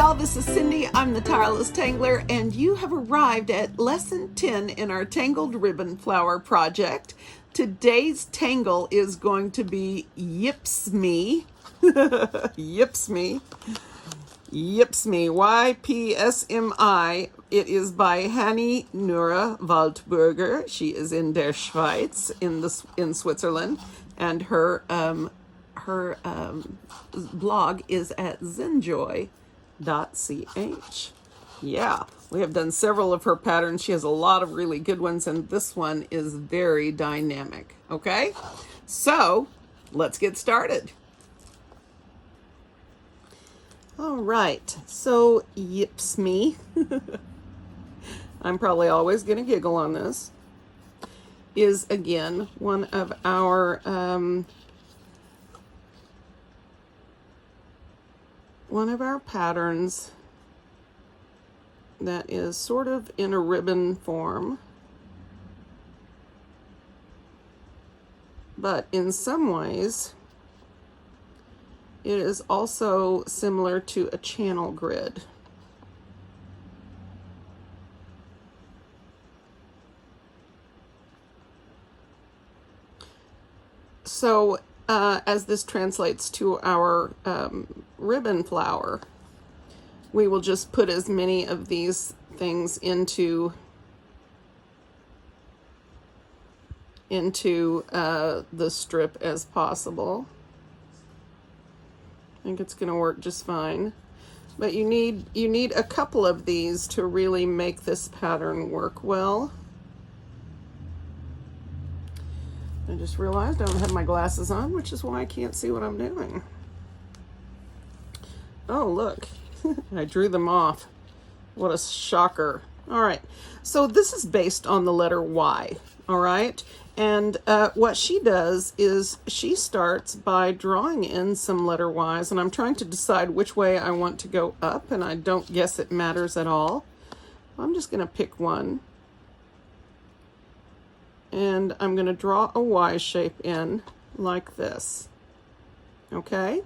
y'all, this is Cindy. I'm the Tireless Tangler, and you have arrived at lesson 10 in our Tangled Ribbon Flower project. Today's tangle is going to be YPSMI. YPSMI. YPSMI, YPSMI. It is by Hanny Waldburger. She is in der Schweiz, in Switzerland, and her blog is at zenjoy.ch. Yeah, we have done several of her patterns. She has a lot of really good ones, and this one is very dynamic. Okay, so let's get started. All right, so YPSMI. I'm probably always going to giggle on this. Is again one of our patterns that is sort of in a ribbon form, but in some ways it is also similar to a channel grid. So as this translates to our ribbon flower, we will just put as many of these things into the strip as possible. I think it's going to work just fine. But you need a couple of these to really make this pattern work well. I just realized I don't have my glasses on, which is why I can't see what I'm doing. Oh, look. I drew them off. What a shocker. All right. So this is based on the letter Y. All right. And what she does is she starts by drawing in some letter Y's, and I'm trying to decide which way I want to go up, and I don't guess it matters at all. I'm just going to pick one. And I'm going to draw a Y shape in like this. Okay?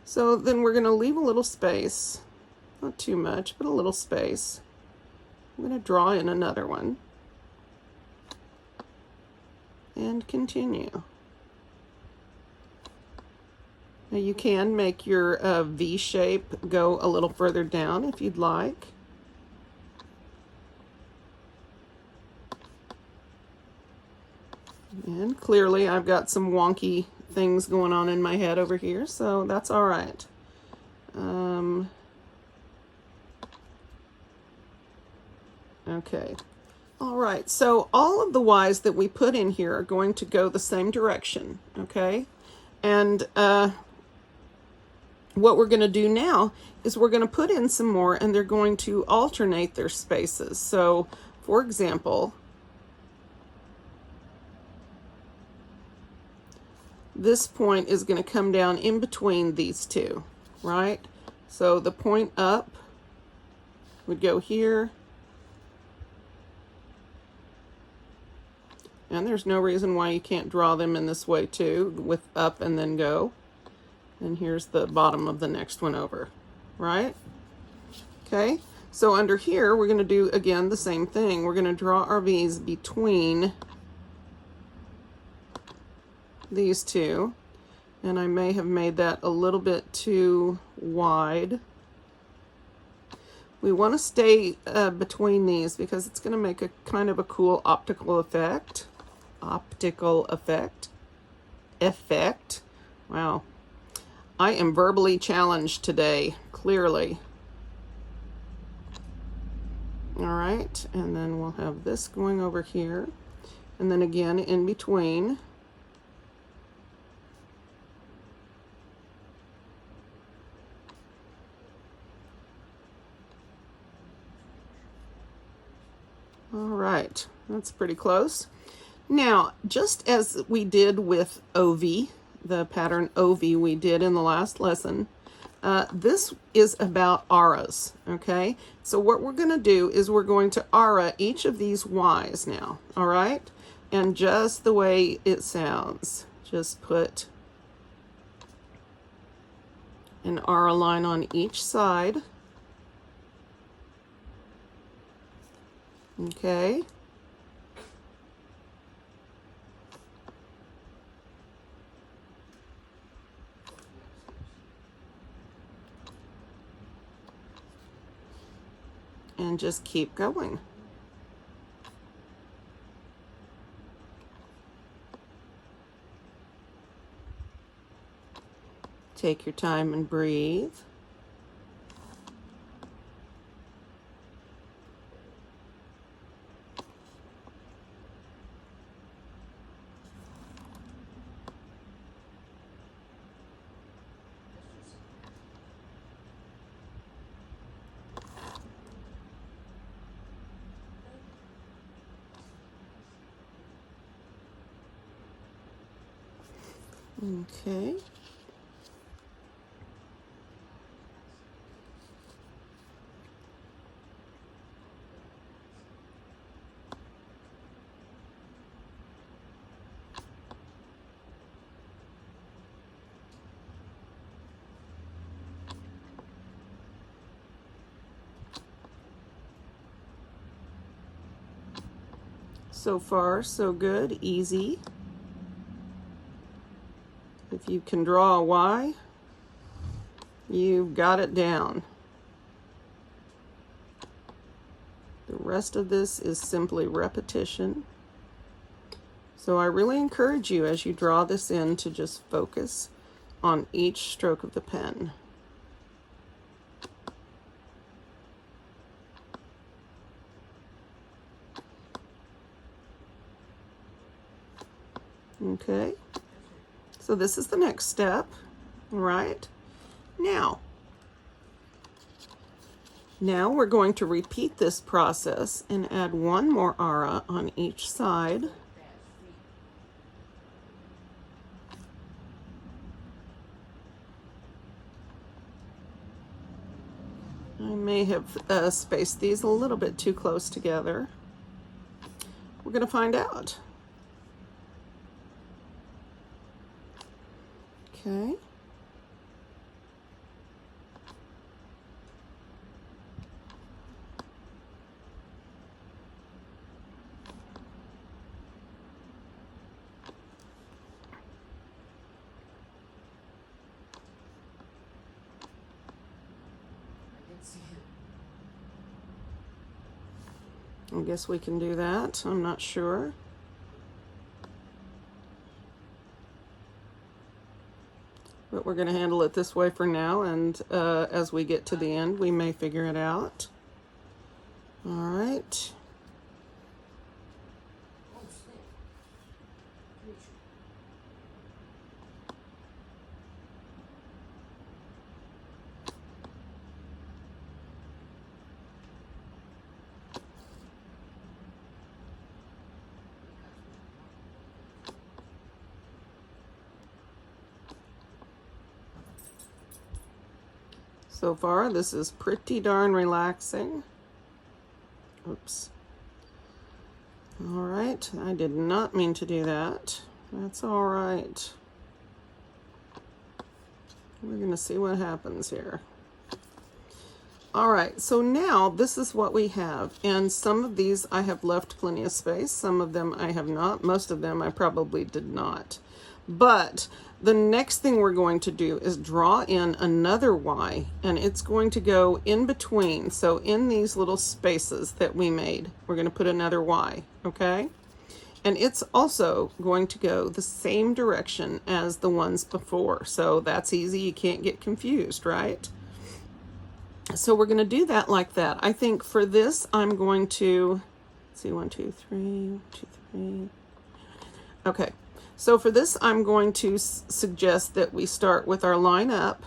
So then we're going to leave a little space. Not too much, but a little space. I'm going to draw in another one. And continue. Now you can make your V shape go a little further down if you'd like. And clearly I've got some wonky things going on in my head over here, so that's all right. Okay. All right, so all of the Y's that we put in here are going to go the same direction, okay? And what we're going to do now is we're going to put in some more, and they're going to alternate their spaces. So, for example, this point is going to come down in between these two, right? So the point up would go here. And there's no reason why you can't draw them in this way too, with up and then go. And here's the bottom of the next one over, right? Okay, so under here, we're going to do, again, the same thing. We're going to draw our V's between these two. And I may have made that a little bit too wide. We want to stay between these because it's going to make a kind of a cool optical effect. Wow. I am verbally challenged today, clearly. All right, and then we'll have this going over here. And then again in between. All right, that's pretty close. Now, just as we did with OV, the pattern OV we did in the last lesson, this is about auras, okay? So what we're going to do is we're going to aura each of these Y's now, all right? And just the way it sounds, just put an aura line on each side. Okay. And just keep going. Take your time and breathe. Okay. So far, so good, easy. If you can draw a Y, you've got it down. The rest of this is simply repetition. So I really encourage you as you draw this in to just focus on each stroke of the pen. Okay, so this is the next step, right? Now we're going to repeat this process and add one more aura on each side. I may have spaced these a little bit too close together. We're going to find out. Okay. I guess we can do that. I'm not sure. But we're going to handle it this way for now, and as we get to the end, we may figure it out. All right. So far, this is pretty darn relaxing. Oops. All right, I did not mean to do that. That's all right. We're gonna see what happens here. All right, so now this is what we have. And some of these I have left plenty of space. Some of them I have not. Most of them I probably did not. But the next thing we're going to do is draw in another Y, and it's going to go in between. So in these little spaces that we made, we're going to put another Y, okay? And it's also going to go the same direction as the ones before. So that's easy. You can't get confused, right? So we're going to do that like that. I think for this, I'm going to, let's see, 1, 2, 3, 1, 2, 3. Okay. So for this, I'm going to suggest that we start with our line up.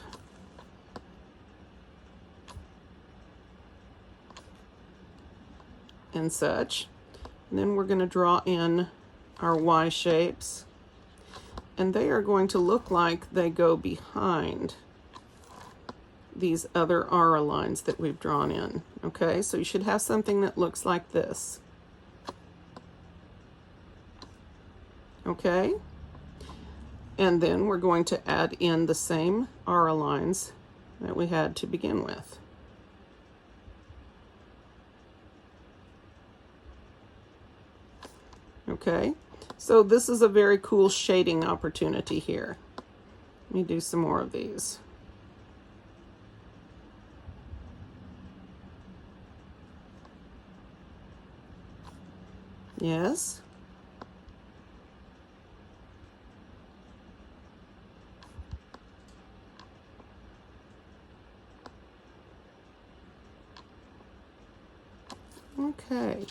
And such. And then we're going to draw in our Y shapes. And they are going to look like they go behind these other aura lines that we've drawn in. Okay, so you should have something that looks like this. Okay, and then we're going to add in the same aura lines that we had to begin with. Okay, so this is a very cool shading opportunity here. Let me do some more of these. Yes. Okay.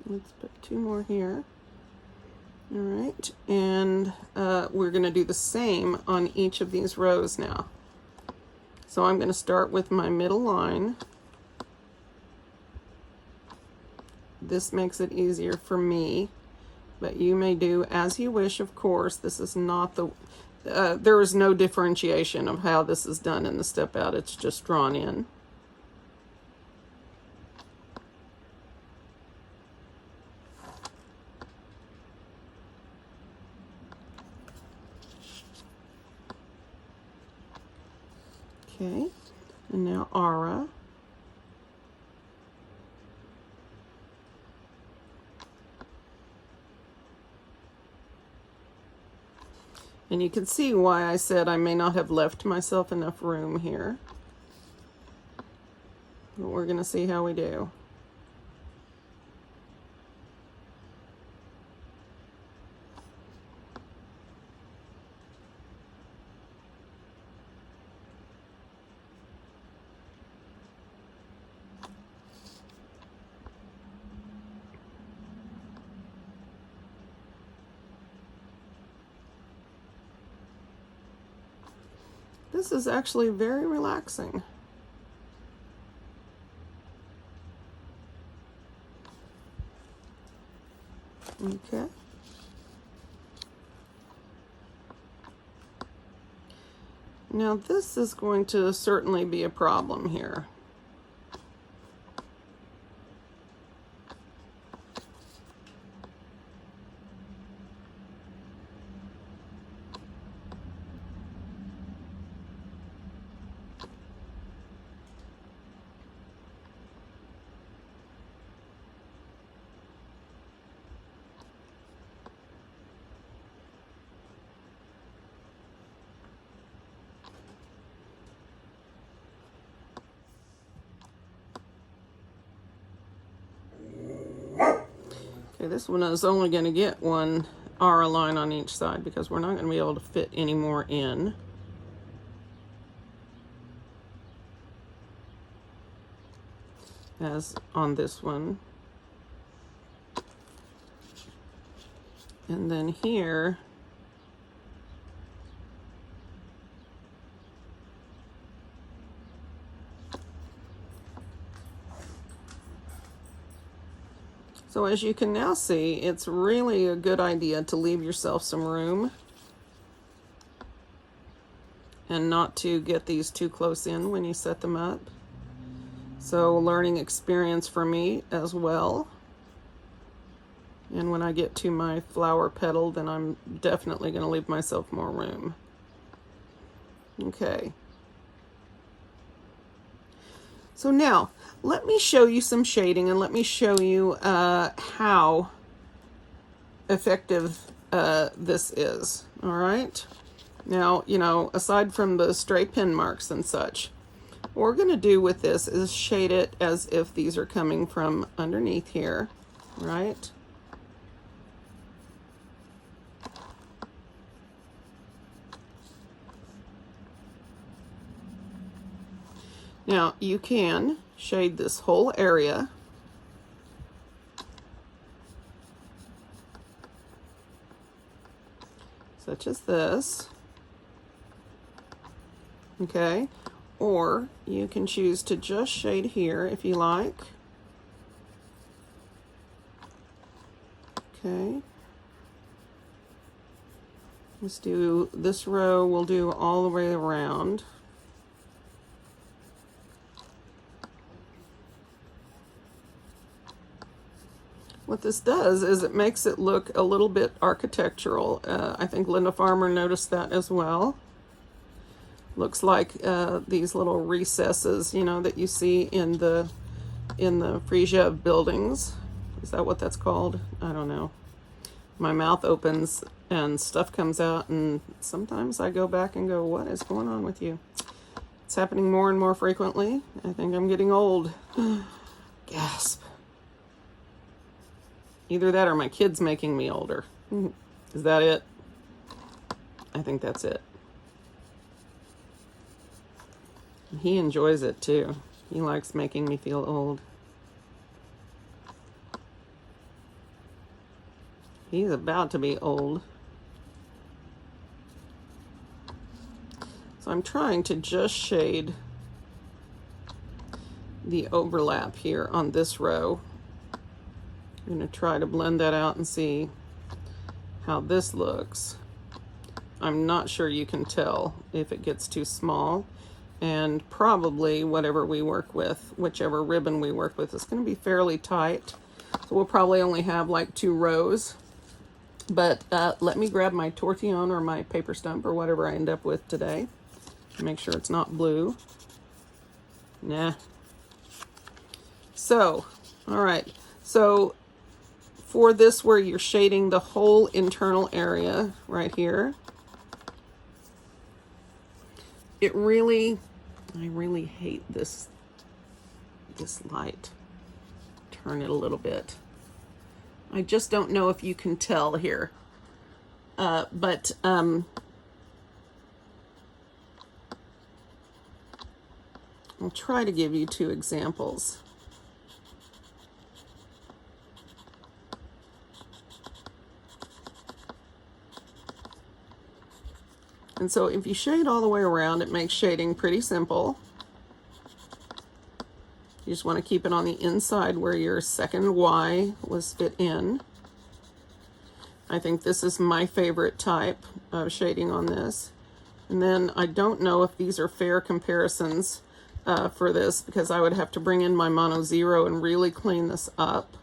Let's put two more here. All right, and we're going to do the same on each of these rows now. So I'm going to start with my middle line. This makes it easier for me, but you may do as you wish, of course. This is not the, there is no differentiation of how this is done in the step out. It's just drawn in. Okay, and now aura. And you can see why I said I may not have left myself enough room here. But we're going to see how we do. This is actually very relaxing. Okay. Now this is going to certainly be a problem here. Okay, this one is only going to get one aura line on each side because we're not going to be able to fit any more in. As on this one. And then here, so as you can now see, it's really a good idea to leave yourself some room and not to get these too close in when you set them up. So learning experience for me as well. And when I get to my flower petal, then I'm definitely going to leave myself more room. Okay. So now, let me show you some shading and let me show you how effective this is. All right. Now, you know, aside from the stray pen marks and such, what we're going to do with this is shade it as if these are coming from underneath here, right? Now, you can shade this whole area. Such as this. Okay. Or you can choose to just shade here if you like. Okay. Let's do this row, we'll do all the way around. what this does is it makes it look a little bit architectural. I think Linda Farmer noticed that as well. Looks like these little recesses, you know, that you see in the freesia of buildings. Is that what that's called? I don't know. My mouth opens and stuff comes out, and sometimes I go back and go, what is going on with you? It's happening more and more frequently. I think I'm getting old. Gasp. Either that or my kid's making me older. Is that it? I think that's it. He enjoys it too. He likes making me feel old. He's about to be old. So I'm trying to just shade the overlap here on this row. I'm going to try to blend that out and see how this looks. I'm not sure you can tell if it gets too small. And probably whatever we work with, whichever ribbon we work with, is going to be fairly tight. So we'll probably only have like 2 rows. But let me grab my tortillon or my paper stump or whatever I end up with today. Make sure it's not blue. Nah. So, all right. So for this, where you're shading the whole internal area right here, I really hate this light. Turn it a little bit. I just don't know if you can tell here. But I'll try to give you 2 examples. And so if you shade all the way around, it makes shading pretty simple. You just want to keep it on the inside where your second Y was fit in. I think this is my favorite type of shading on this. And then I don't know if these are fair comparisons for this, because I would have to bring in my mono 0 and really clean this up.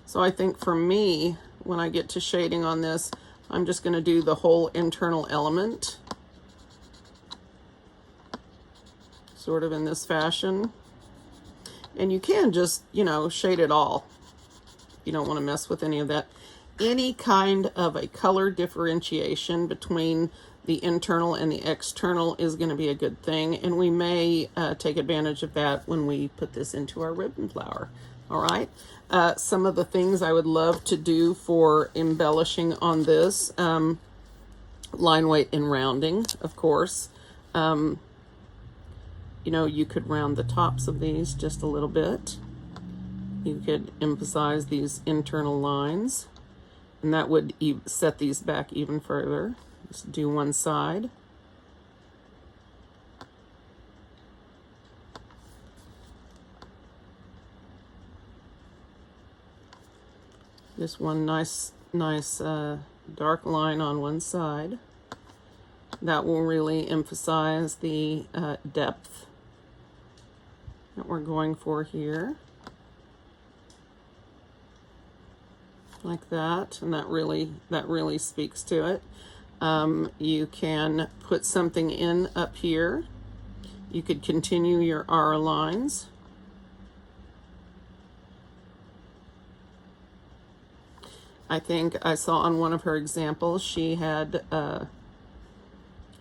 So I think for me, when I get to shading on this, I'm just going to do the whole internal element, sort of in this fashion. And you can just, you know, shade it all. You don't want to mess with any of that. Any kind of a color differentiation between the internal and the external is going to be a good thing. And we may take advantage of that when we put this into our ribbon flower. All right. Some of the things I would love to do for embellishing on this, line weight and rounding, of course. You know, you could round the tops of these just a little bit. You could emphasize these internal lines, and that would set these back even further. Just do one side. Just one nice dark line on one side. That will really emphasize the depth that we're going for here. Like that, and that really speaks to it. You can put something in up here. You could continue your R lines. I think I saw on one of her examples she had I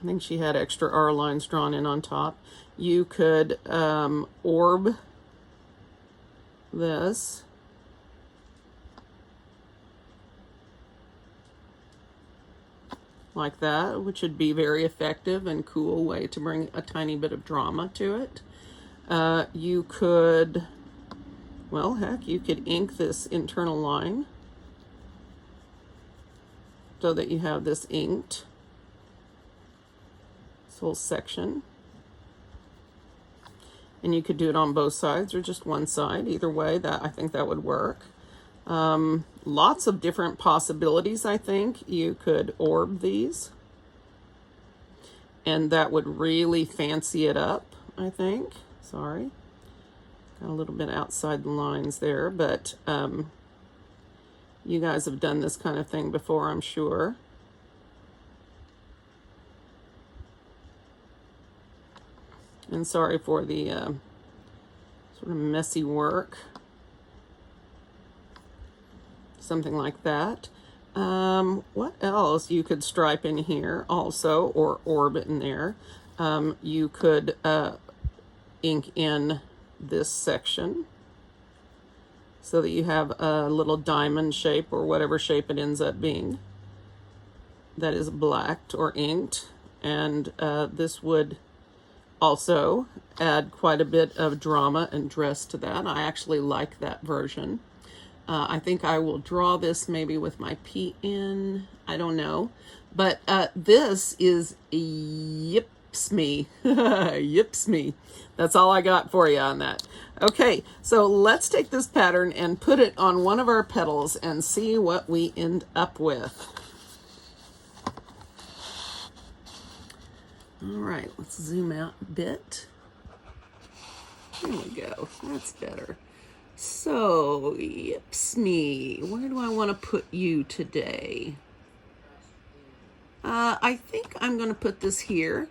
think she had extra R lines drawn in on top. You could orb this. Like that, which would be very effective and cool way to bring a tiny bit of drama to it. You could, well, heck, you could ink this internal line so that you have this inked, this whole section. And you could do it on both sides or just one side. Either way, I think that would work. Lots of different possibilities, I think. You could orb these, and that would really fancy it up, I think. Sorry. Got a little bit outside the lines there, but You guys have done this kind of thing before, I'm sure. And sorry for the sort of messy work. Something like that. What else? You could stripe in here also, or orb in there. You could ink in this section so that you have a little diamond shape or whatever shape it ends up being that is blacked or inked. And this would also add quite a bit of drama and dress to that. I actually like that version. I think I will draw this maybe with my pen. I don't know. But this is YPSMI. YPSMI. That's all I got for you on that. Okay, so let's take this pattern and put it on one of our petals and see what we end up with. All right, let's zoom out a bit. There we go. That's better. So, YPSMI, where do I want to put you today? I think I'm going to put this here,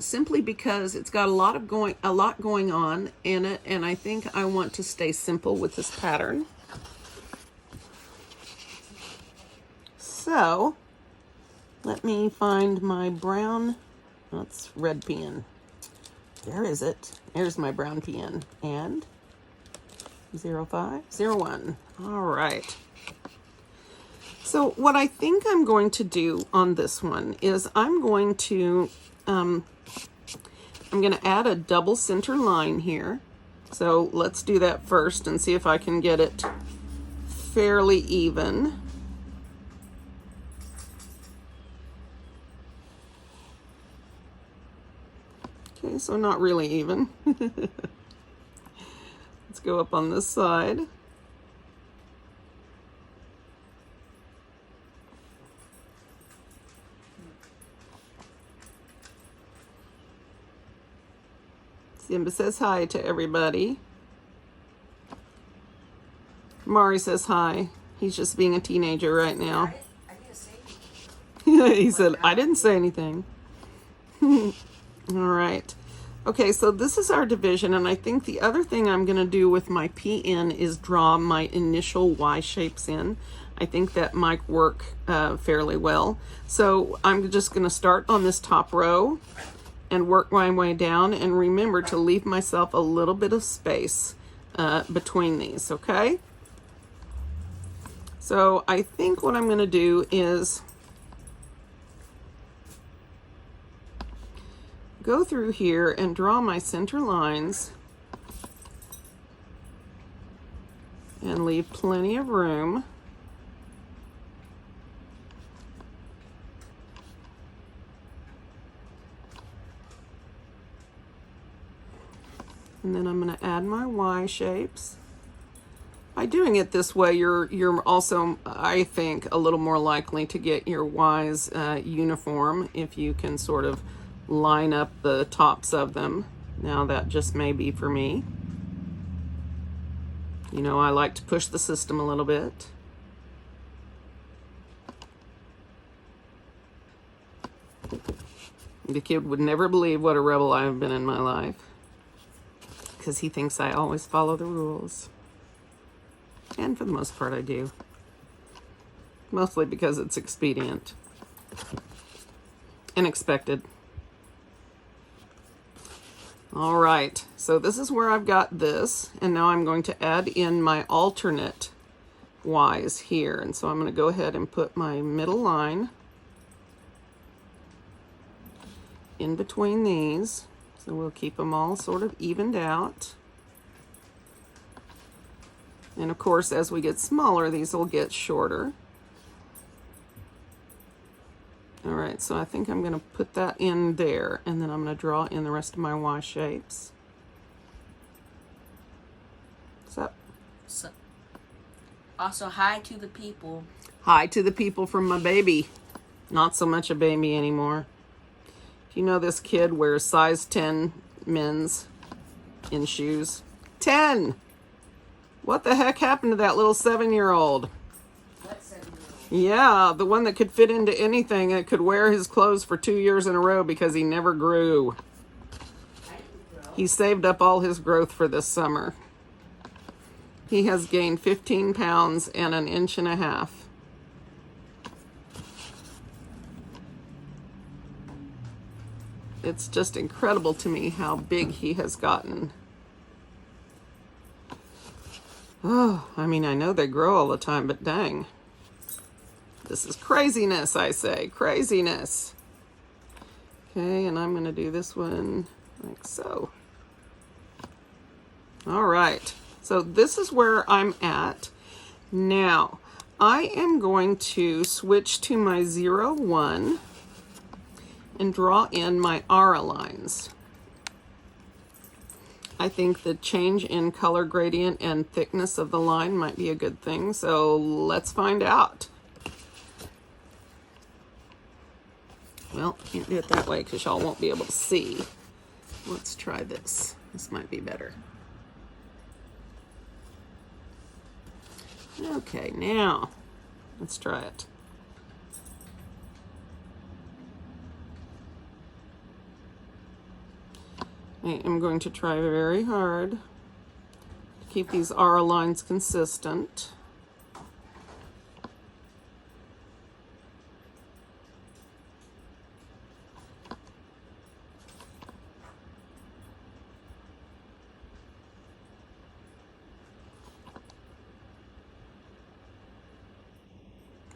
simply because it's got a lot going on in it, and I think I want to stay simple with this pattern. So, let me find my brown. That's red pen. There is it. There's my brown pen. And 0501. All right. So what I think I'm going to do on this one is I'm going to add a double center line here. So let's do that first and see if I can get it fairly even. Okay, so not really even. Let's go up on this side. Simba says hi to everybody. Mari says hi. He's just being a teenager right now. I didn't say anything. He said, I didn't say anything. All right. Okay, so this is our division, and I think the other thing I'm going to do with my PN is draw my initial Y shapes in. I think that might work fairly well. So I'm just going to start on this top row and work my way down, and remember to leave myself a little bit of space between these, okay? So I think what I'm going to do is go through here and draw my center lines and leave plenty of room. And then I'm going to add my Y shapes. By doing it this way, you're also, I think, a little more likely to get your Ys uniform if you can sort of line up the tops of them. Now that just may be for me. You know, I like to push the system a little bit. The kid would never believe what a rebel I have been in my life, because he thinks I always follow the rules. And for the most part I do. Mostly because it's expedient and expected. All right, so this is where I've got this, and now I'm going to add in my alternate Ys here. And so I'm going to go ahead and put my middle line in between these. So we'll keep them all sort of evened out. And of course, as we get smaller, these will get shorter. All right, so I think I'm going to put that in there, and then I'm going to draw in the rest of my Y shapes. So, also, hi to the people. Hi to the people from my baby. Not so much a baby anymore. If you know, this kid wears size 10 men's in shoes. 10! What the heck happened to that little 7-year-old? Yeah, the one that could fit into anything and could wear his clothes for 2 years in a row because he never grew. He saved up all his growth for this summer. He has gained 15 pounds and 1.5 inches. It's just incredible to me how big he has gotten. Oh, I mean, I know they grow all the time, but dang. This is craziness, I say, craziness. Okay, and I'm going to do this one like so. All right, so this is where I'm at. Now, I am going to switch to my 0, 1 and draw in my aura lines. I think the change in color gradient and thickness of the line might be a good thing, so let's find out. Well, can't do it that way because y'all won't be able to see. Let's try this. This might be better. Okay, now let's try it. I am going to try very hard to keep these aura lines consistent.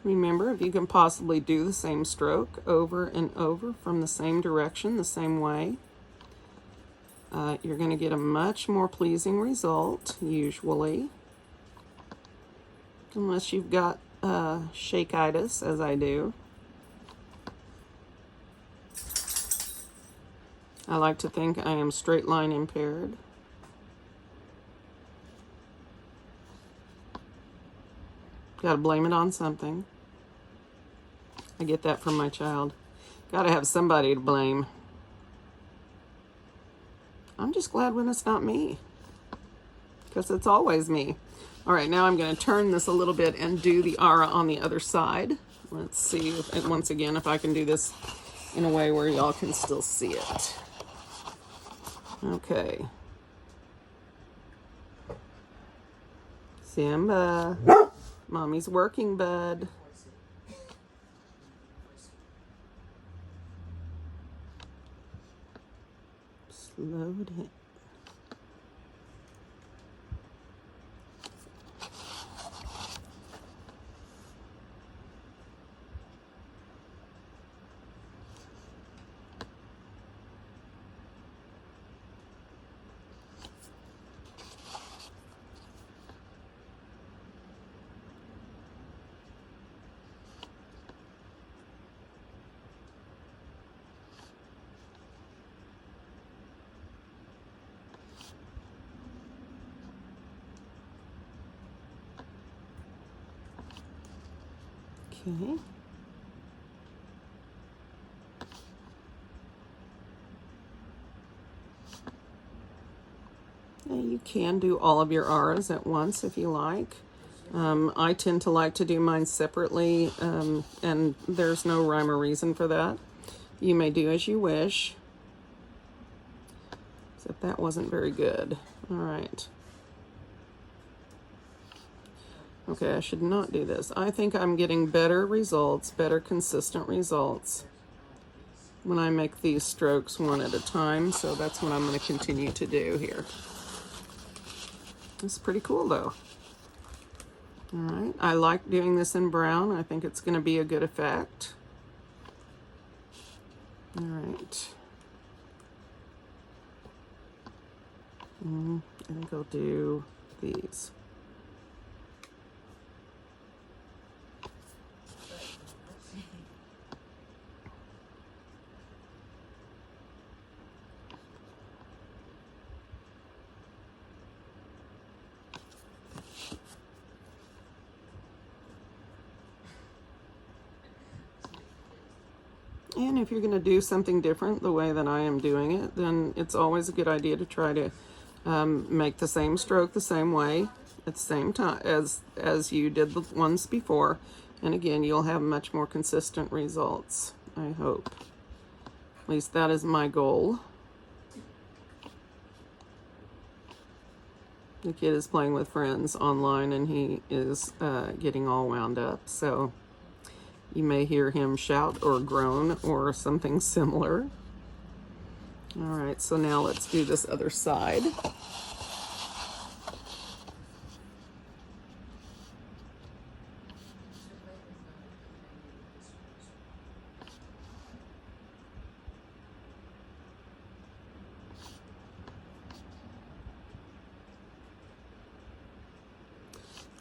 Remember, if you can possibly do the same stroke over and over from the same direction, the same way, you're going to get a much more pleasing result, usually. Unless you've got shakeitis, as I do. I like to think I am straight line impaired. Got to blame it on something. I get that from my child. Got to have somebody to blame. I'm just glad when it's not me, because it's always me. All right, now I'm going to turn this a little bit and do the aura on the other side. Let's see, once again, if I can do this in a way where y'all can still see it. Okay. Simba. Mommy's working, bud. Slow down. Okay. Now you can do all of your auras at once if you like. I tend to like to do mine separately, and there's no rhyme or reason for that. You may do as you wish. Except that wasn't very good. All right. Okay, I should not do this. I think I'm getting better results, better consistent results when I make these strokes one at a time, so that's what I'm going to continue to do here. It's pretty cool though. All right, I like doing this in brown. I think it's going to be a good effect. All right. I think I'll do these. And if you're going to do something different the way that I am doing it, then it's always a good idea to try to make the same stroke the same way at the same time as you did the ones before, And again, you'll have much more consistent results, I hope. At least that is my goal. The kid is playing with friends online and he is getting all wound up. So you may hear him shout or groan or something similar. All right, so now let's do this other side.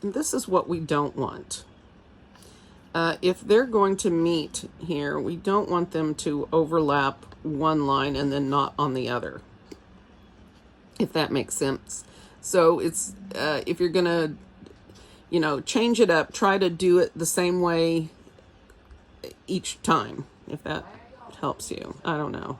And this is what we don't want. If they're going to meet here, we don't want them to overlap one line and then not on the other, if that makes sense. So it's if you're gonna, you know, change it up, try to do it the same way each time, if that helps you. I don't know.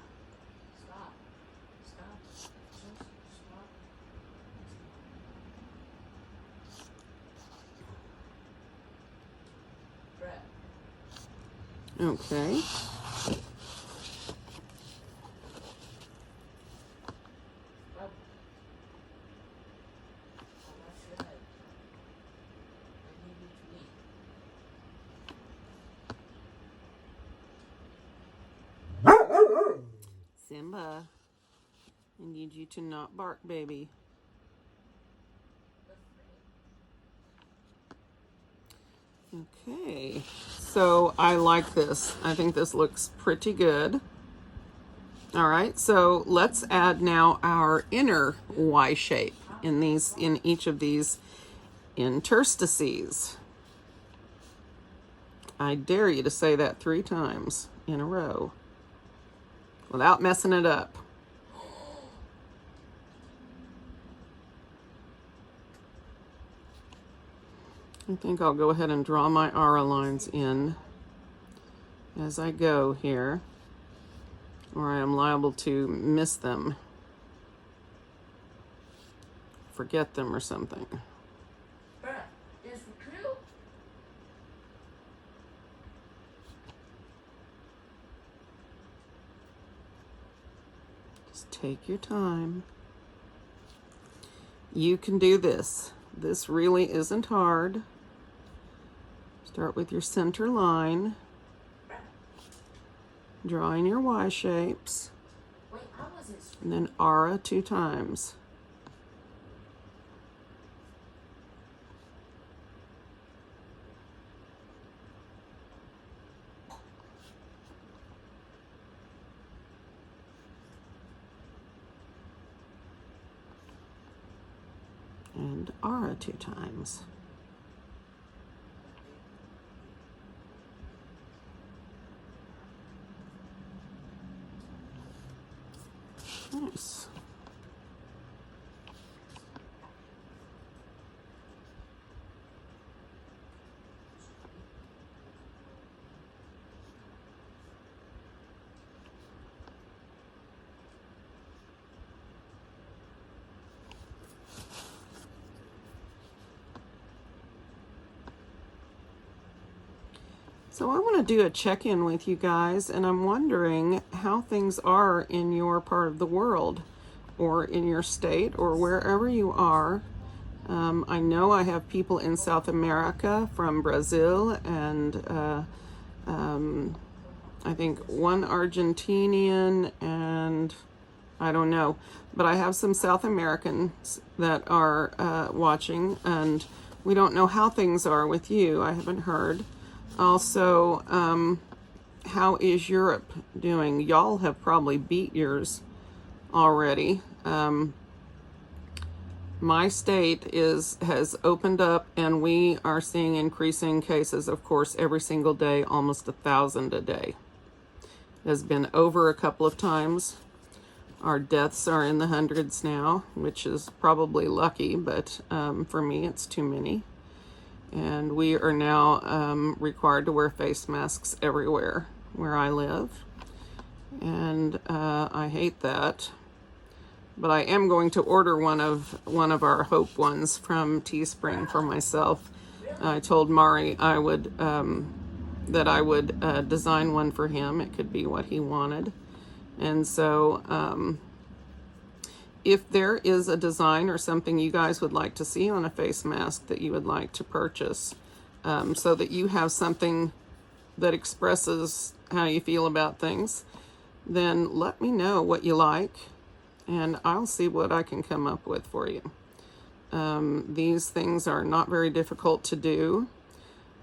Okay. Simba, I need you to not bark, baby. Okay, so I like this. I think this looks pretty good. All right, so let's add now our inner Y shape in each of these interstices. I dare you to say that 3 times in a row without messing it up. I think I'll go ahead and draw my aura lines in as I go here, or I am liable to miss them, forget them or something. Just take your time. You can do this. This really isn't hard. Start with your center line, drawing your Y shapes, and then aura 2 times. And aura 2 times. Nice. So I want to do a check-in with you guys, and I'm wondering how things are in your part of the world, or in your state, or wherever you are. I know I have people in South America from Brazil, and I think one Argentinian, and I don't know, but I have some South Americans that are watching, and we don't know how things are with you. I haven't heard. Also, how is Europe doing? Y'all have probably beat yours already. My state has opened up, and we are seeing increasing cases, of course, every single day, almost 1,000 a day. It has been over a couple of times. Our deaths are in the hundreds now, which is probably lucky, but for me, it's too many. And we are now required to wear face masks everywhere where I live. And I hate that. But I am going to order one of our Hope ones from Teespring for myself. I told Mari I would that I would design one for him. It could be what he wanted. And so if there is a design or something you guys would like to see on a face mask that you would like to purchase, so that you have something that expresses how you feel about things, then let me know what you like and I'll see what I can come up with for you. These things are not very difficult to do.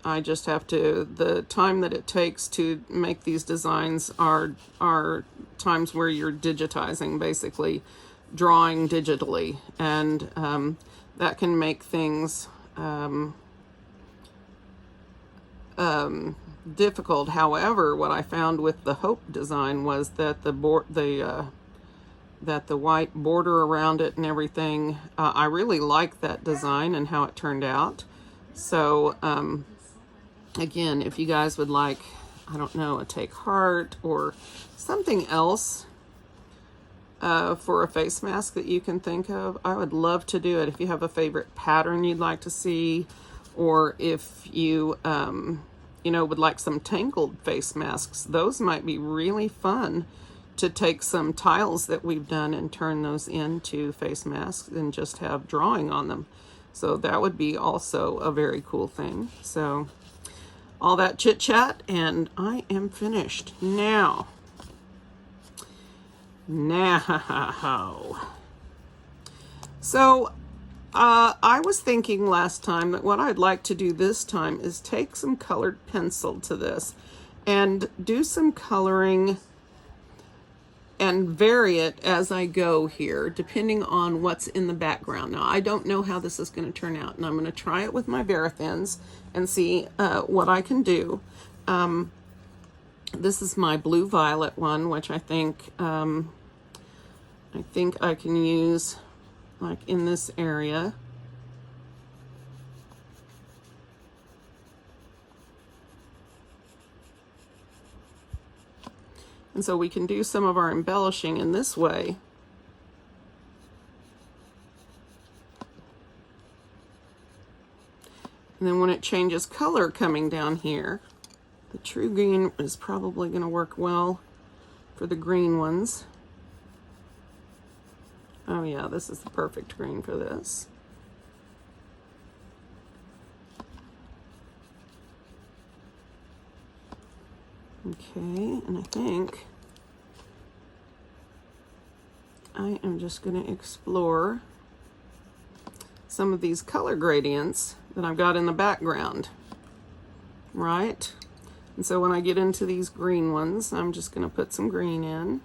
I just have to, the time that it takes to make these designs are times where you're digitizing, basically drawing digitally, and that can make things difficult. However, what I found with the Hope design was that the white border around it and everything, I really liked that design and how it turned out. So again, if you guys would like, I don't know, a take heart or something else for a face mask that you can think of, I would love to do it. If you have a favorite pattern you'd like to see, or if you would like some tangled face masks, those might be really fun to take some tiles that we've done and turn those into face masks and just have drawing on them. So that would be also a very cool thing. So all that chit chat, and I am finished now. So I was thinking last time that what I'd like to do this time is take some colored pencil to this and do some coloring and vary it as I go here, depending on what's in the background. Now, I don't know how this is going to turn out, and I'm going to try it with my Varathins and see what I can do. This is my blue violet one, which I think I can use like in this area. And so we can do some of our embellishing in this way. And then when it changes color coming down here, the true green is probably going to work well for the green ones. Oh yeah, this is the perfect green for this. Okay, and I think I am just going to explore some of these color gradients that I've got in the background, right? And so when I get into these green ones, I'm just going to put some green in.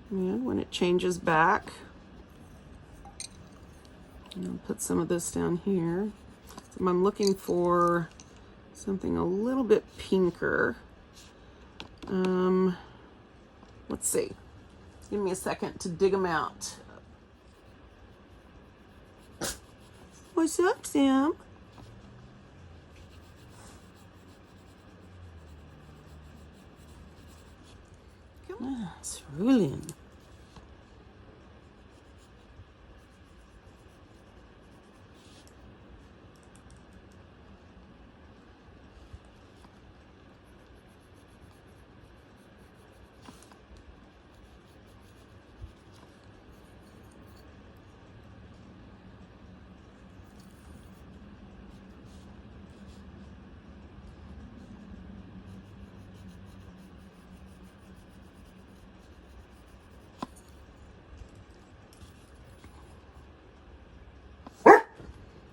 And when it changes back, I'll put some of this down here. So I'm looking for something a little bit pinker. Let's see. Give me a second to dig them out. What's up, Sam? Come on. Cerulean.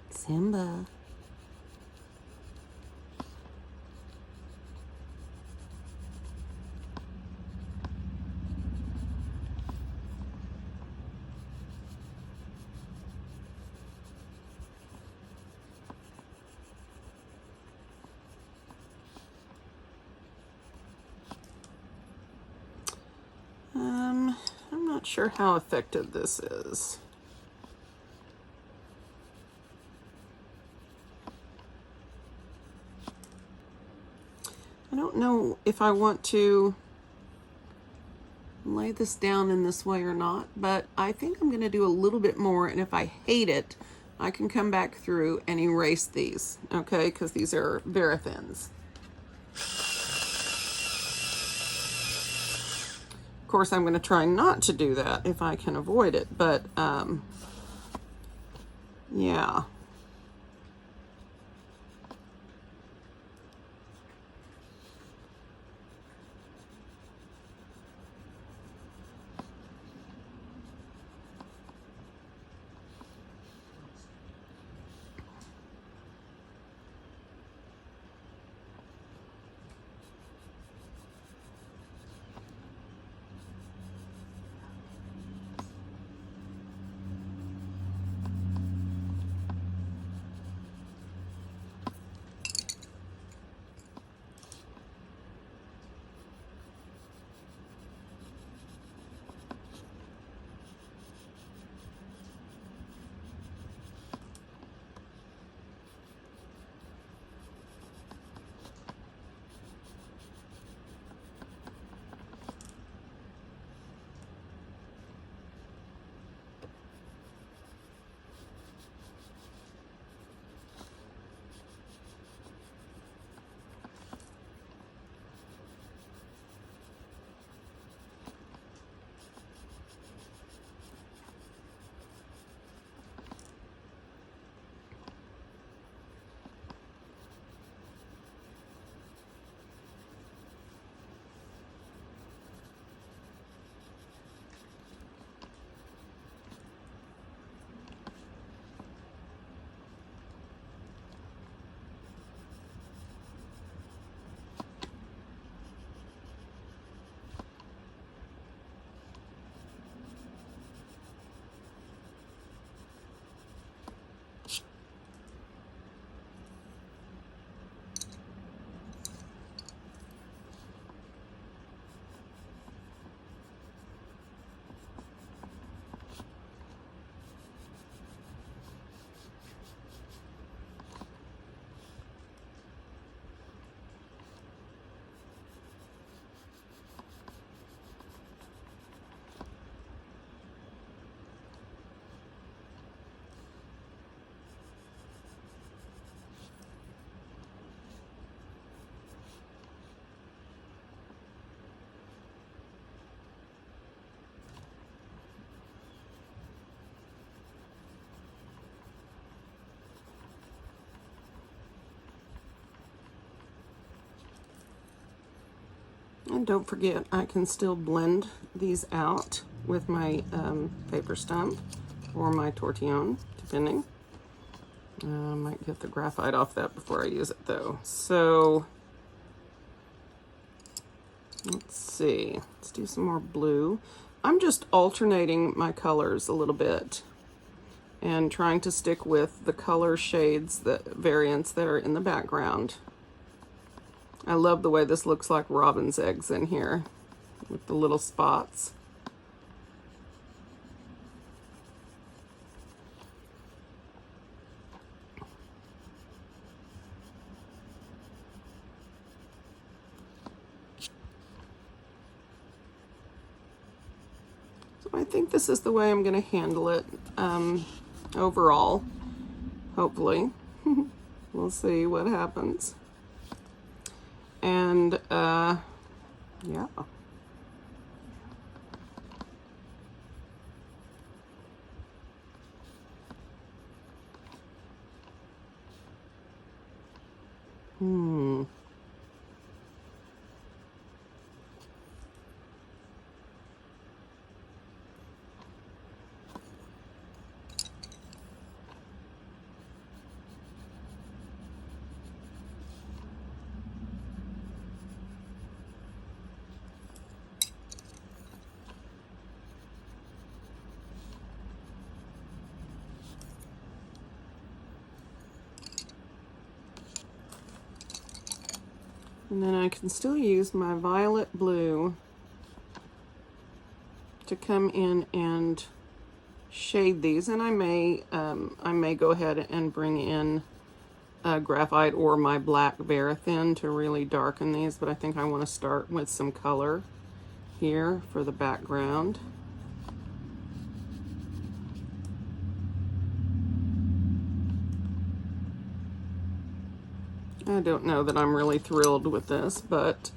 Simba. I'm not sure how effective this is. I don't know if I want to lay this down in this way or not, but I think I'm going to do a little bit more, and if I hate it, I can come back through and erase these, okay, because these are Verithins. Of course, I'm going to try not to do that if I can avoid it, but yeah. And don't forget, I can still blend these out with my paper stump or my tortillon, depending. I might get the graphite off that before I use it though. So, let's see, let's do some more blue. I'm just alternating my colors a little bit and trying to stick with the color shades, the variants that are in the background. I love the way this looks like robin's eggs in here with the little spots. So I think this is the way I'm going to handle it overall, hopefully. We'll see what happens. And yeah. And then I can still use my violet blue to come in and shade these. And I may go ahead and bring in graphite or my black Verithin to really darken these. But I think I want to start with some color here for the background. I don't know that I'm really thrilled with this, but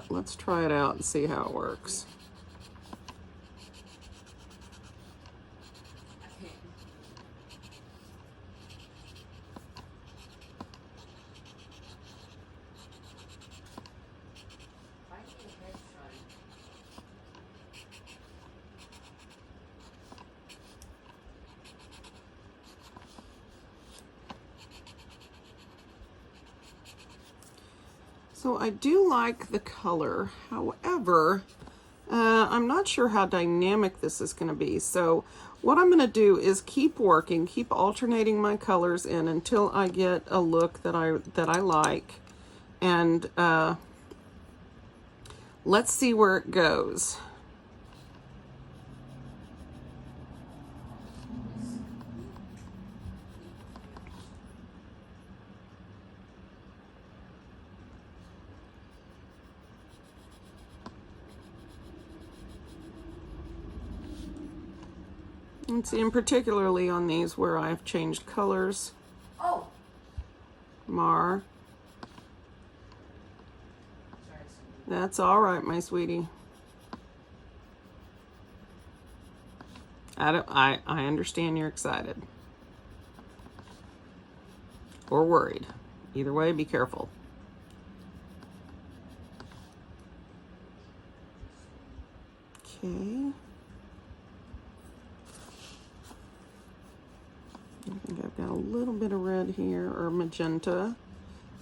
let's try it out and see how it works. So I do like the color, however, I'm not sure how dynamic this is going to be. So what I'm going to do is keep working, keep alternating my colors in until I get a look that I like, and let's see where it goes. And see, and particularly on these where I've changed colors. Oh. Mar. That's all right, my sweetie. I understand you're excited. Or worried. Either way, be careful. Okay. I think I've got a little bit of red here, or magenta.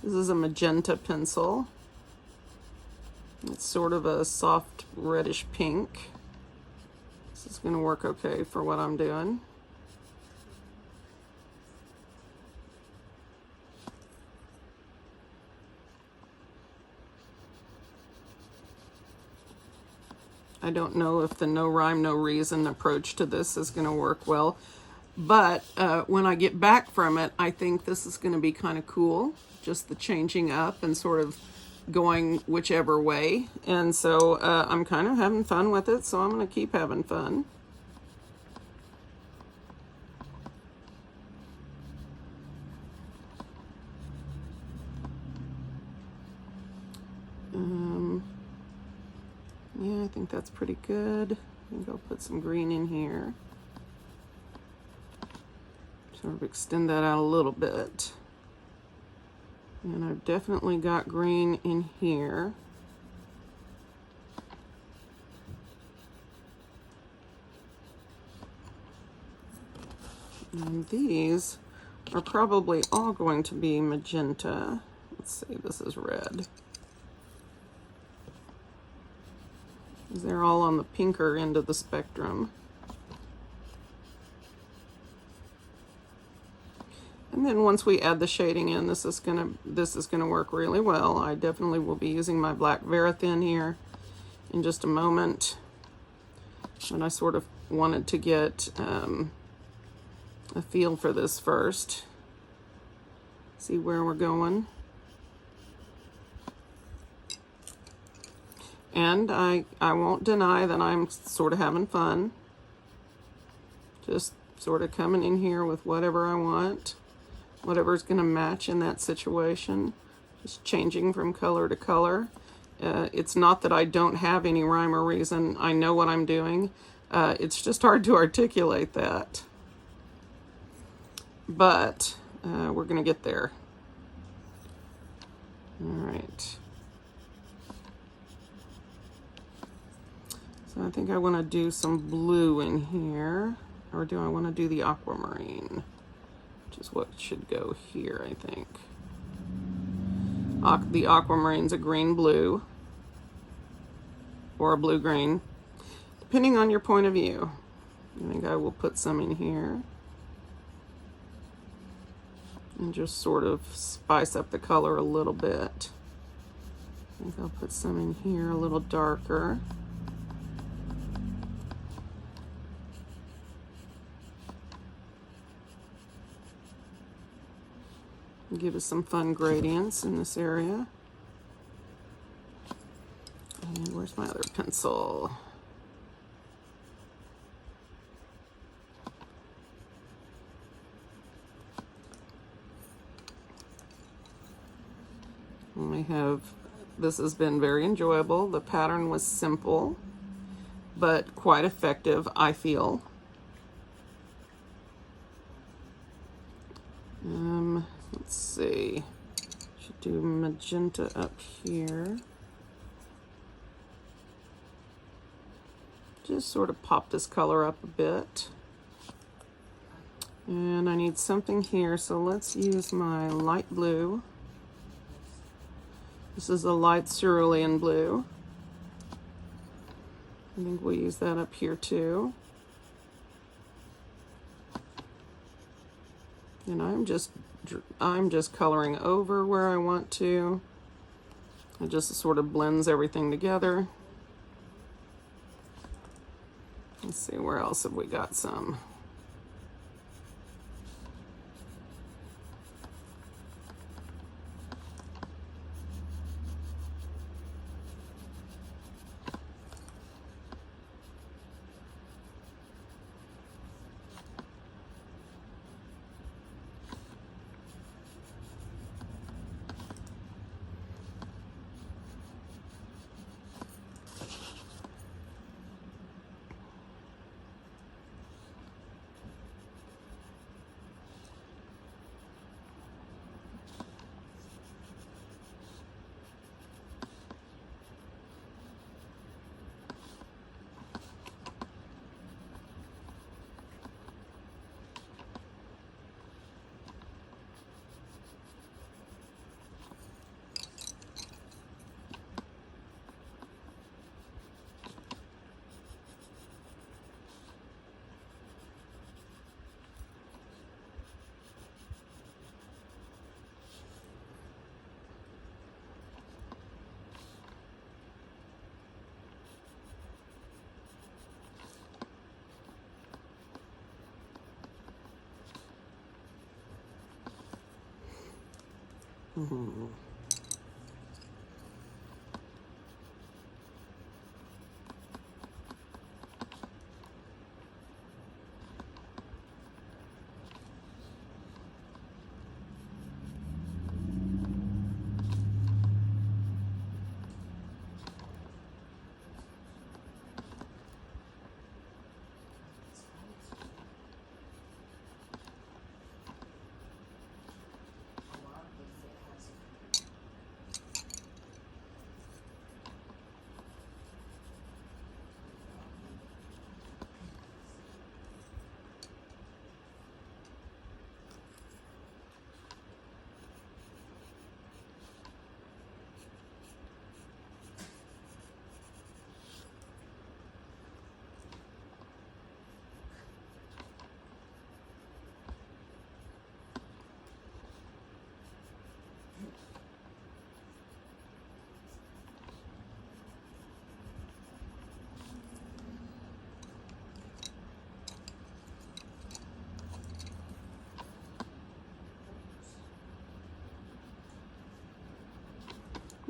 This is a magenta pencil. It's sort of a soft reddish pink. This is going to work okay for what I'm doing. I don't know if the no rhyme, no reason approach to this is going to work well. But when I get back from it, I think this is going to be kind of cool. Just the changing up and sort of going whichever way. And so I'm kind of having fun with it, so I'm going to keep having fun. Yeah, I think that's pretty good. I think I'll put some green in here. Sort of extend that out a little bit. And I've definitely got green in here. And these are probably all going to be magenta. Let's see, this is red. They're all on the pinker end of the spectrum. And then once we add the shading in, this is gonna work really well. I definitely will be using my black Verithin here in just a moment. And I sort of wanted to get a feel for this first. See where we're going. And I won't deny that I'm sort of having fun. Just sort of coming in here with whatever I want. Whatever's going to match in that situation. Just changing from color to color. It's not that I don't have any rhyme or reason. I know what I'm doing. It's just hard to articulate that. But we're going to get there. All right. So I think I want to do some blue in here. Or do I want to do the aquamarine? Which is what should go here, I think. The aquamarine's a green-blue. Or a blue-green. Depending on your point of view. I think I will put some in here. And just sort of spice up the color a little bit. I think I'll put some in here a little darker. Give us some fun gradients in this area. And where's my other pencil? this has been very enjoyable. The pattern was simple, but quite effective, I feel. Let's see. Should do magenta up here. Just sort of pop this color up a bit. And I need something here, so let's use my light blue. This is a light cerulean blue. I think we'll use that up here too. And I'm just coloring over where I want to. It just sort of blends everything together. Let's see, where else have we got some?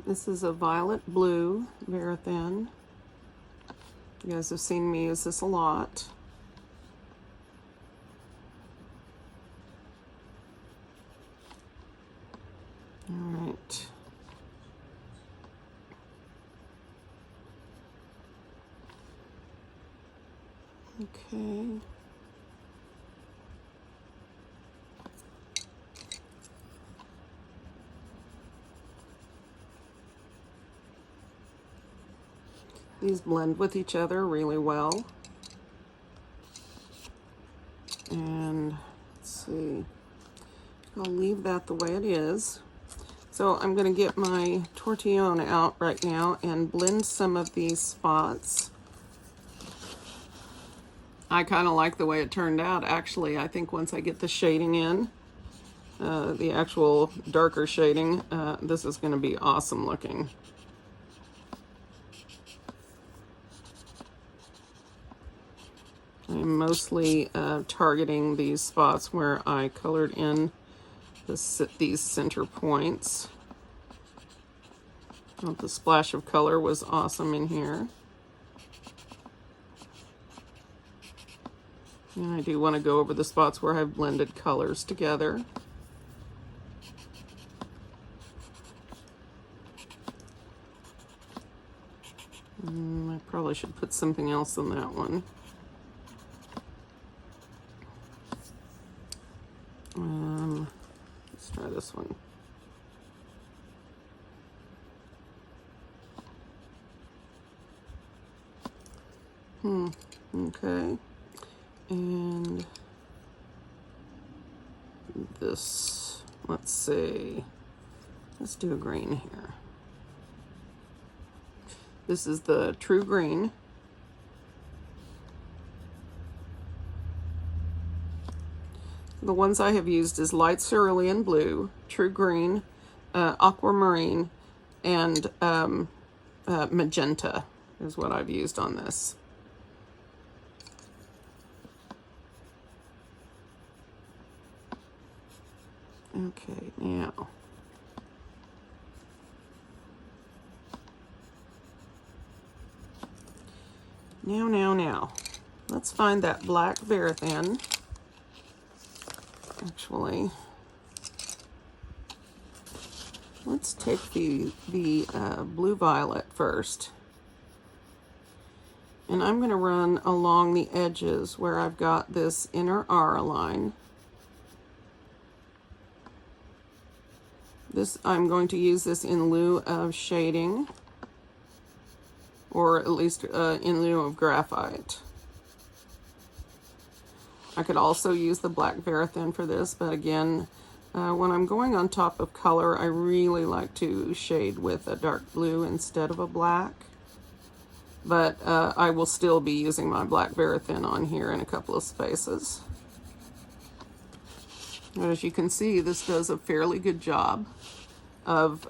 This is a violet blue, very thin. You guys have seen me use this a lot. All right. Okay. These blend with each other really well. And let's see, I'll leave that the way it is. So I'm going to get my tortillon out right now and blend some of these spots. I kind of like the way it turned out, actually. I think once I get the shading in, the actual darker shading, this is going to be awesome looking. I'm mostly targeting these spots where I colored in these center points. Oh, the splash of color was awesome in here. And I do want to go over the spots where I've blended colors together. I probably should put something else on that one. Let's try this one. Okay. And this, let's see. Let's do a green here. This is the true green. The ones I have used is light cerulean blue, true green, aquamarine, and magenta is what I've used on this. Okay, now. Let's find that black Verithin. Actually, let's take the blue violet first. And I'm going to run along the edges where I've got this inner R line. I'm going to use this in lieu of shading, or at least in lieu of graphite. I could also use the black Verithin for this, but again, when I'm going on top of color, I really like to shade with a dark blue instead of a black. But I will still be using my black Verithin on here in a couple of spaces. As you can see, this does a fairly good job of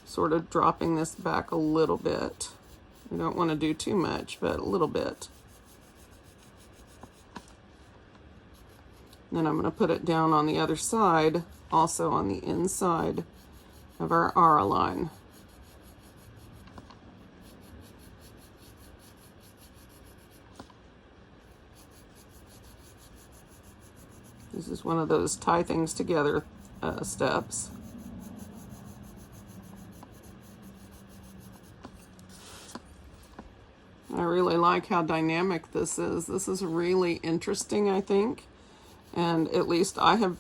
sort of dropping this back a little bit. You don't want to do too much, but a little bit. Then I'm going to put it down on the other side, also on the inside of our R line. This is one of those tie things together steps. I really like how dynamic this is. This is really interesting, I think. And at least I have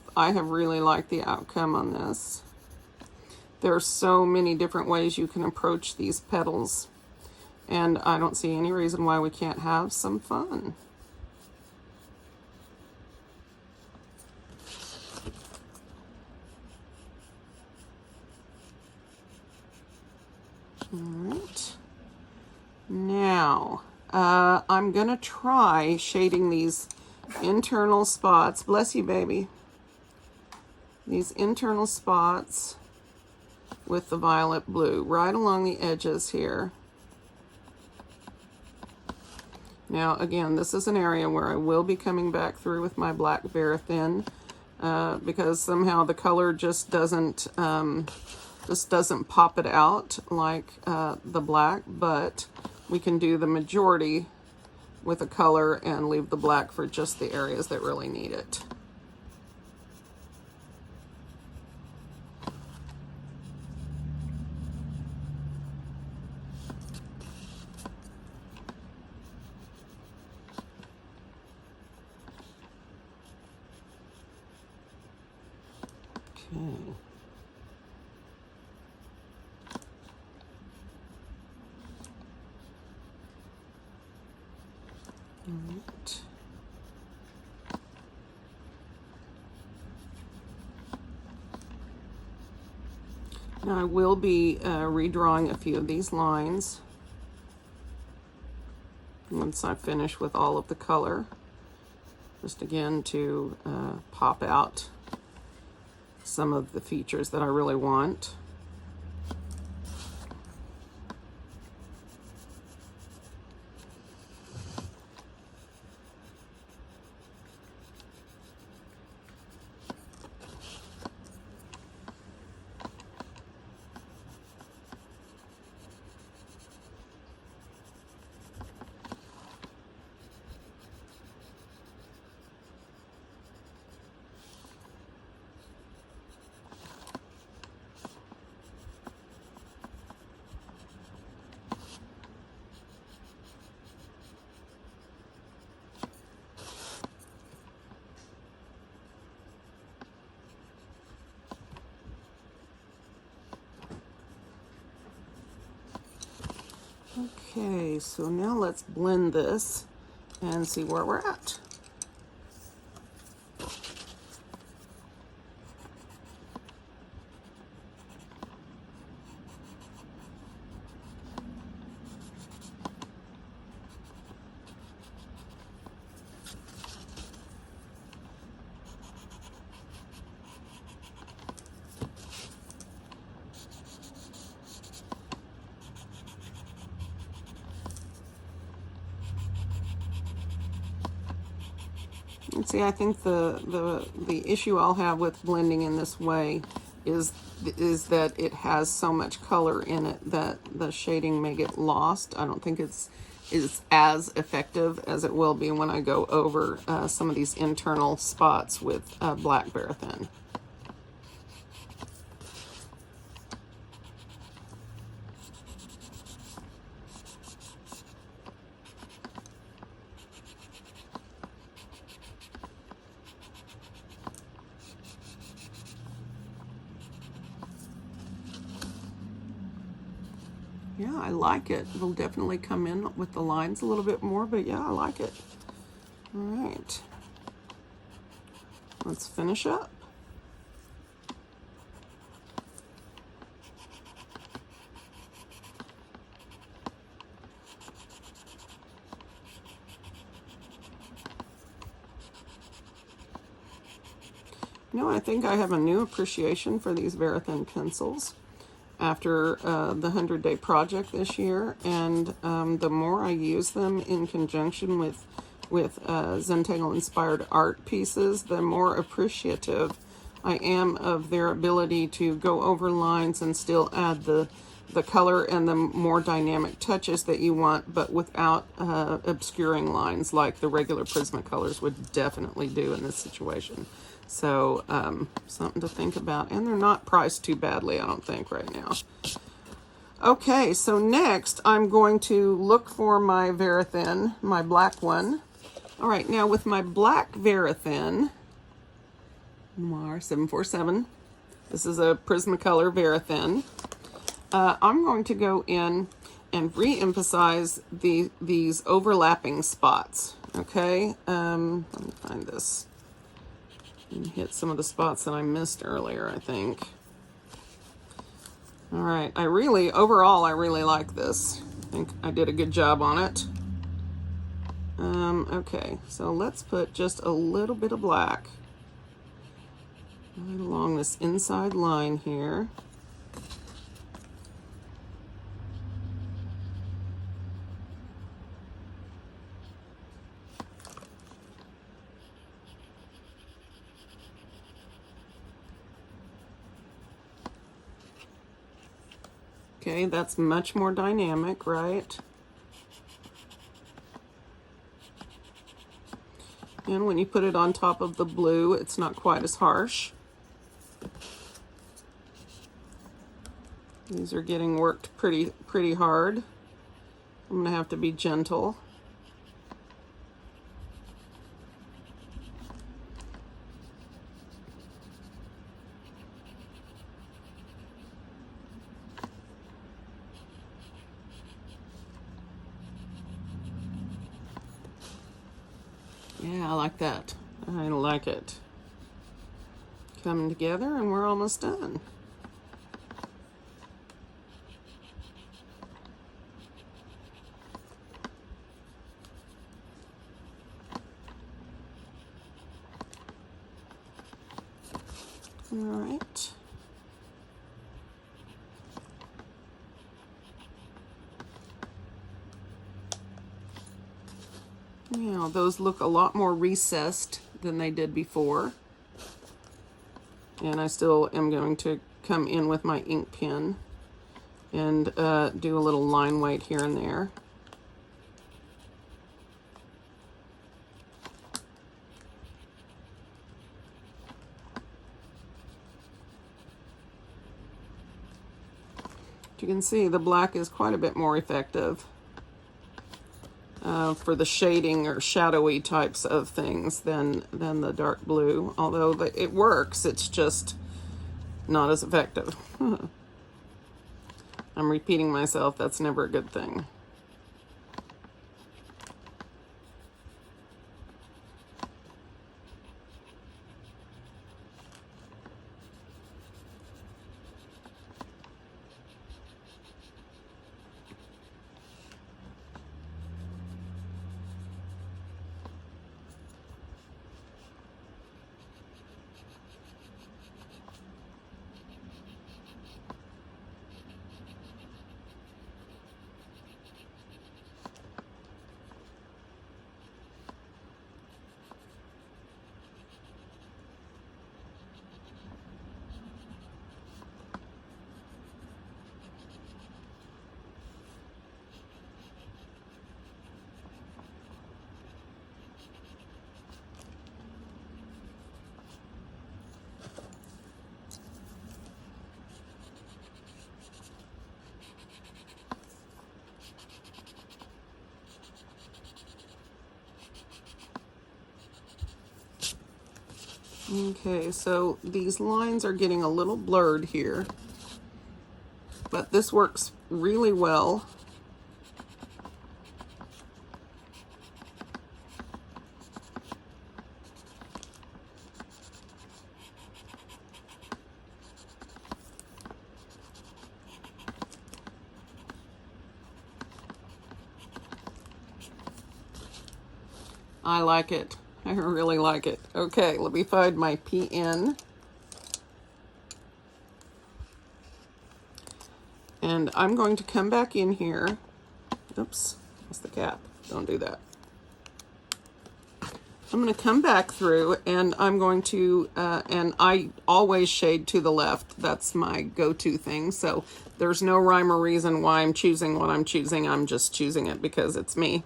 really liked the outcome on this. There are so many different ways you can approach these petals, and I don't see any reason why we can't have some fun. All right. Now, I'm going to try shading these internal spots. Bless you, baby. These internal spots with the violet blue right along the edges here. Now, again, this is an area where I will be coming back through with my black Verithin because somehow the color just doesn't pop it out like the black, but we can do the majority with a color and leave the black for just the areas that really need it. Okay. Right. Now I will be redrawing a few of these lines once I finish with all of the color, just again to pop out some of the features that I really want. Okay, so now let's blend this and see where we're at. And see, I think the issue I'll have with blending in this way is that it has so much color in it that the shading may get lost. I don't think it's is as effective as it will be when I go over some of these internal spots with black Verithin. Yeah, I like it. It'll definitely come in with the lines a little bit more, but yeah, I like it. All right. Let's finish up. You know, I think I have a new appreciation for these Verithin pencils after the 100-day project this year, and the more I use them in conjunction with Zentangle inspired art pieces, the more appreciative I am of their ability to go over lines and still add the color and the more dynamic touches that you want, but without obscuring lines like the regular Prismacolors would definitely do in this situation. So something to think about, and they're not priced too badly, I don't think, right now. Okay, so next I'm going to look for my Verithin, my black one. All right, now with my black Verithin, Noir 747, this is a Prismacolor Verithin. I'm going to go in and re-emphasize these overlapping spots, okay? Let me find this. And hit some of the spots that I missed earlier, I think. All right, overall, I really like this. I think I did a good job on it. Okay, so let's put just a little bit of black right along this inside line here. Okay, that's much more dynamic, right? And when you put it on top of the blue, it's not quite as harsh. These are getting worked pretty hard. I'm gonna have to be gentle. Yeah, I like that. I like it. Coming together, and we're almost done. All right. Now, those look a lot more recessed than they did before. And I still am going to come in with my ink pen and do a little line weight here and there. You can see the black is quite a bit more effective for the shading or shadowy types of things than the dark blue. Although it works, it's just not as effective. I'm repeating myself, that's never a good thing. Okay, so these lines are getting a little blurred here, but this works really well. I like it. I really like it. Okay, let me find my PN. And I'm going to come back in here. Oops, that's the cap. Don't do that. I'm going to come back through and I'm going to, and I always shade to the left. That's my go-to thing. So there's no rhyme or reason why I'm choosing what I'm choosing. I'm just choosing it because it's me.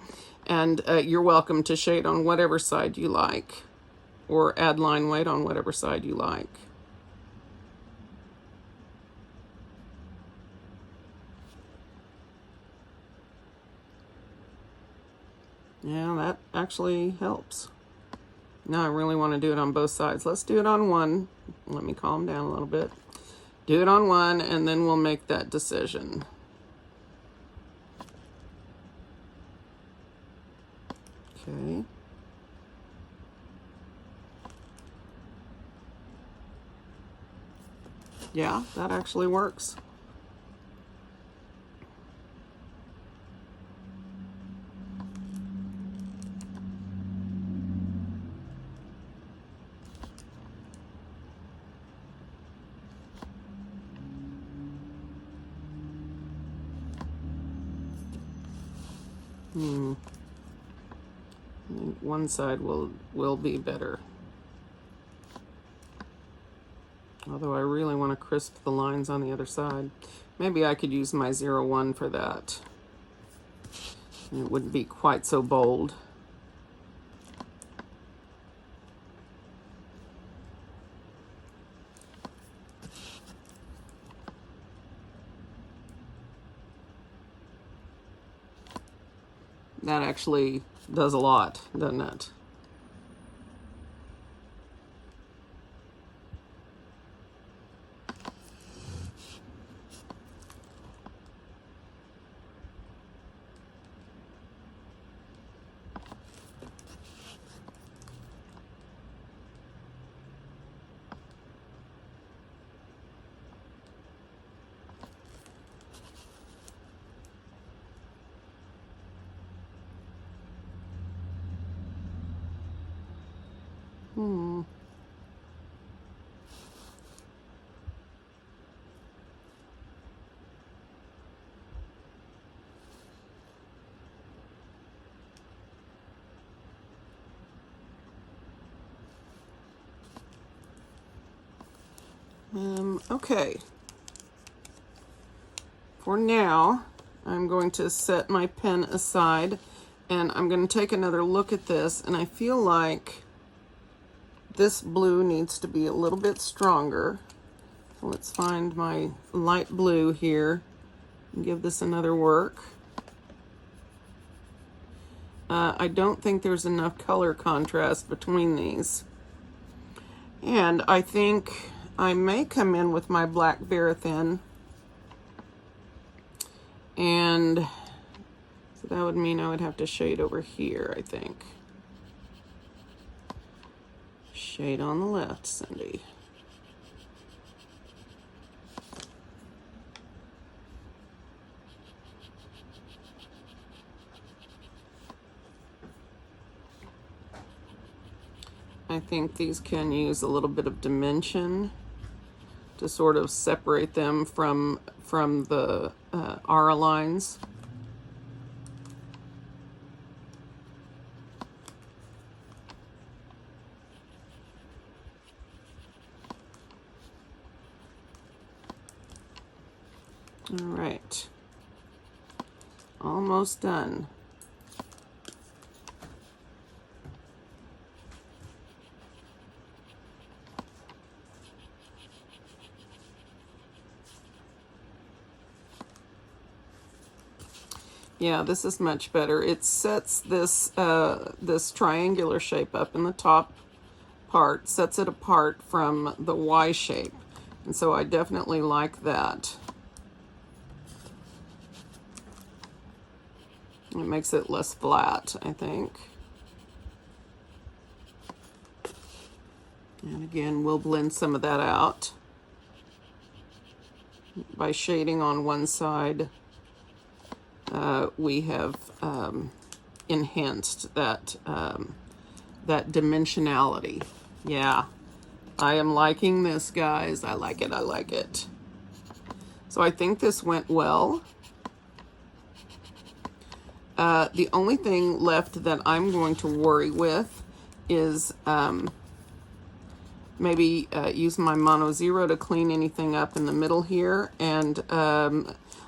And you're welcome to shade on whatever side you like, or add line weight on whatever side you like. Yeah, that actually helps. Now I really want to do it on both sides. Let's do it on one. Let me calm down a little bit. Do it on one, and then we'll make that decision. Okay. Yeah, that actually works. I think one side will be better. Although I really want to crisp the lines on the other side. Maybe I could use my 01 for that. It wouldn't be quite so bold. That actually does a lot, doesn't it? Okay. For now, I'm going to set my pen aside and I'm going to take another look at this, and I feel like this blue needs to be a little bit stronger. So let's find my light blue here and give this another work. I don't think there's enough color contrast between these. And I think I may come in with my black Verithin. And so that would mean I would have to shade over here, I think. Shade on the left, Cindy. I think these can use a little bit of dimension to sort of separate them from the aura lines. All right, almost done. Yeah, this is much better. It sets this this triangular shape up in the top apart, sets it apart from the Y shape. And so I definitely like that. It makes it less flat, I think. And again, we'll blend some of that out by shading on one side. We have enhanced that that dimensionality. Yeah, I am liking this, guys. I like it. I like it. So I think this went well. The only thing left that I'm going to worry with is maybe use my Mono Zero to clean anything up in the middle here. And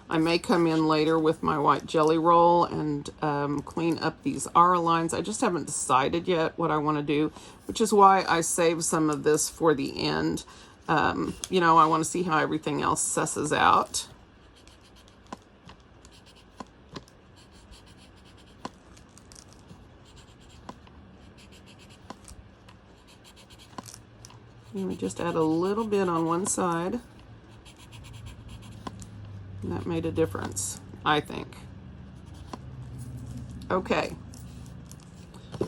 I may come in later with my white jelly roll and clean up these R lines. I just haven't decided yet what I want to do, which is why I saved some of this for the end. You know, I want to see how everything else susses out. Let me just add a little bit on one side. And that made a difference, I think. Okay.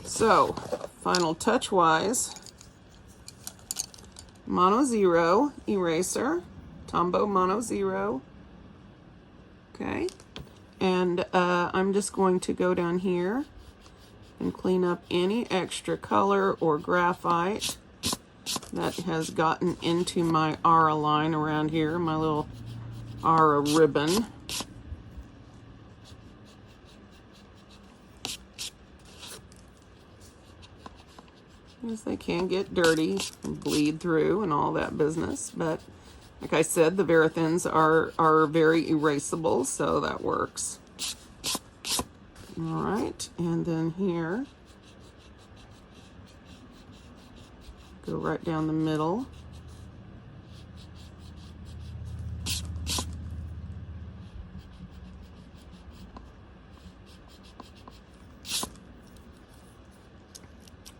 So, final touch-wise, Mono Zero eraser, Tombow Mono Zero. Okay. And I'm just going to go down here and clean up any extra color or graphite that has gotten into my R line around here, my little R ribbon. Yes, they can get dirty and bleed through and all that business, but like I said, the Verathins are very erasable, so that works. All right, and then here, go right down the middle.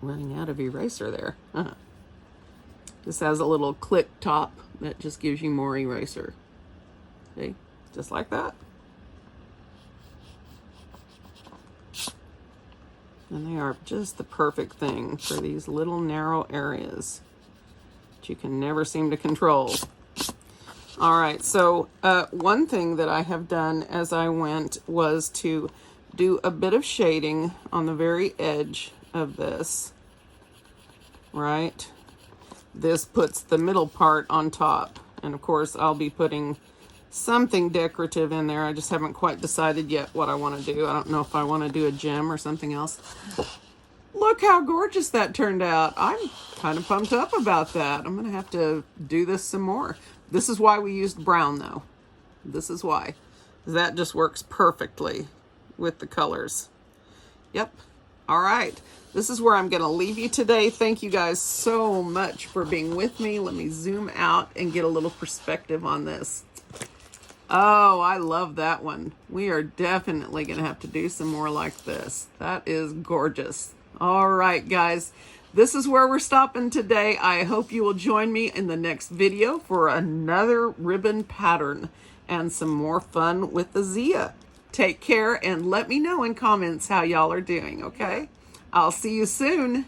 Running out of eraser there. This has a little click top that just gives you more eraser. See, just like that. And they are just the perfect thing for these little narrow areas that you can never seem to control. All right, so one thing that I have done as I went was to do a bit of shading on the very edge of this, right? This puts the middle part on top. And of course, I'll be putting something decorative in there. I just haven't quite decided yet what I want to do. I don't know if I want to do a gem or something else. Look how gorgeous that turned out. I'm kind of pumped up about that. I'm going to have to do this some more. This is why we used brown, though. This is why. That just works perfectly with the colors. Yep. All right. This is where I'm going to leave you today. Thank you guys so much for being with me. Let me zoom out and get a little perspective on this. Oh, I love that one. We are definitely going to have to do some more like this. That is gorgeous. All right, guys. This is where we're stopping today. I hope you will join me in the next video for another ribbon pattern and some more fun with the Zia. Take care and let me know in comments how y'all are doing, okay? I'll see you soon.